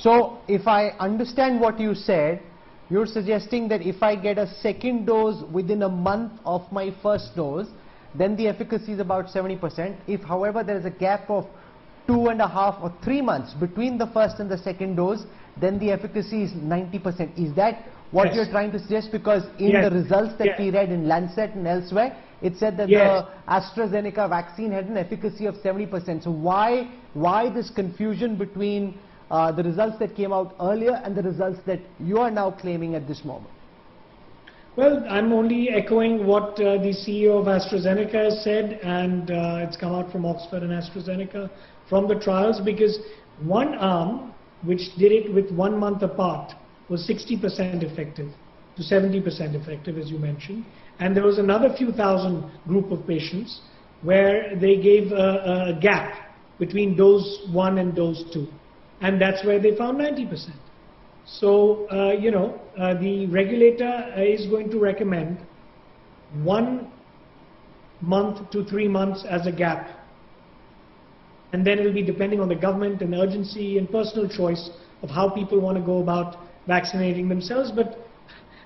So if I understand what you said, you're suggesting that if I get a second dose within a month of my first dose, then the efficacy is about 70%. If, however, there is a gap of 2.5 or 3 months between the first and the second dose, then the efficacy is 90%. Is that what Yes. you're trying to suggest? Because in Yes. the results that Yes. we read in Lancet and elsewhere, it said that Yes. the AstraZeneca vaccine had an efficacy of 70%. So why this confusion between the results that came out earlier and the results that you are now claiming at this moment? Well, I'm only echoing what the CEO of AstraZeneca has said, and it's come out from Oxford and AstraZeneca from the trials, because one arm, which did it with 1 month apart, was 60% effective to 70% effective, as you mentioned. And there was another few thousand group of patients where they gave a gap between dose 1 and dose 2. And that's where they found 90%. So, the regulator is going to recommend 1 month to 3 months as a gap. And then it will be depending on the government and urgency and personal choice of how people want to go about vaccinating themselves. But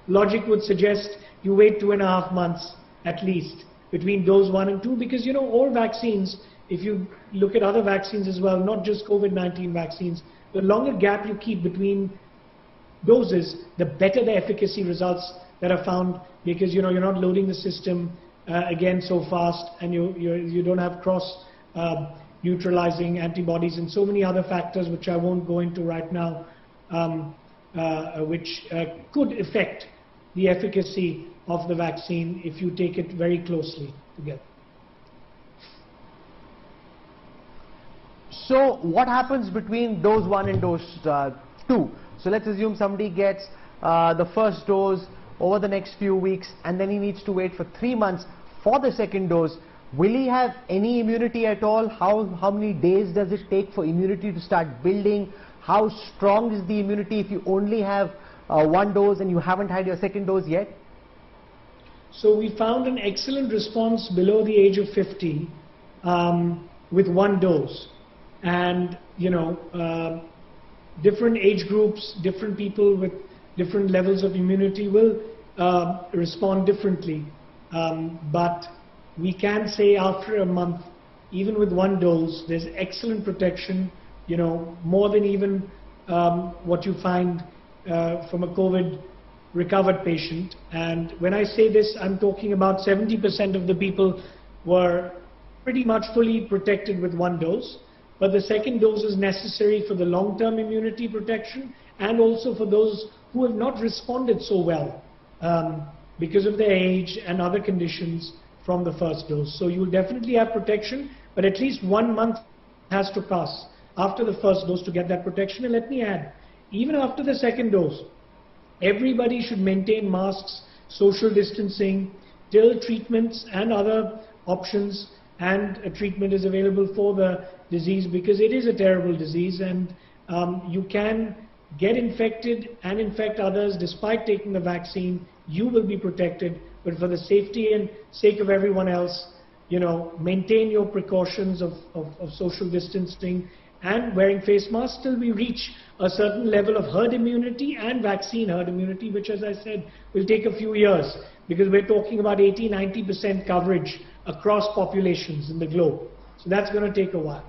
logic would suggest you wait 2.5 months at least between dose 1 and 2, because all vaccines, if you look at other vaccines as well, not just COVID-19 vaccines, the longer gap you keep between doses, the better the efficacy results that are found, because you're not loading the system again so fast, and you don't have cross neutralizing antibodies and so many other factors which I won't go into right now, which could affect the efficacy of the vaccine if you take it very closely together. So what happens between dose 1 and dose 2? So let's assume somebody gets the first dose over the next few weeks, and then he needs to wait for 3 months for the second dose. Will he have any immunity at all? How many days does it take for immunity to start building? How strong is the immunity if you only have 1 dose and you haven't had your second dose yet? So we found an excellent response below the age of 50 with 1 dose. And, different age groups, different people with different levels of immunity will respond differently. But we can say after a month, even with 1 dose, there's excellent protection, more than even what you find from a COVID recovered patient. And when I say this, I'm talking about 70% of the people were pretty much fully protected with 1 dose. But the second dose is necessary for the long-term immunity protection, and also for those who have not responded so well because of their age and other conditions from the first dose. So you will definitely have protection, but at least 1 month has to pass after the first dose to get that protection. And let me add, even after the second dose, everybody should maintain masks, social distancing, till treatments and other options and a treatment is available for the disease, because it is a terrible disease, and you can get infected and infect others despite taking the vaccine. You will be protected, but for the safety and sake of everyone else, maintain your precautions of social distancing and wearing face masks till we reach a certain level of herd immunity and vaccine herd immunity, which, as I said, will take a few years, because we're talking about 80–90% coverage across populations in the globe. So that's going to take a while.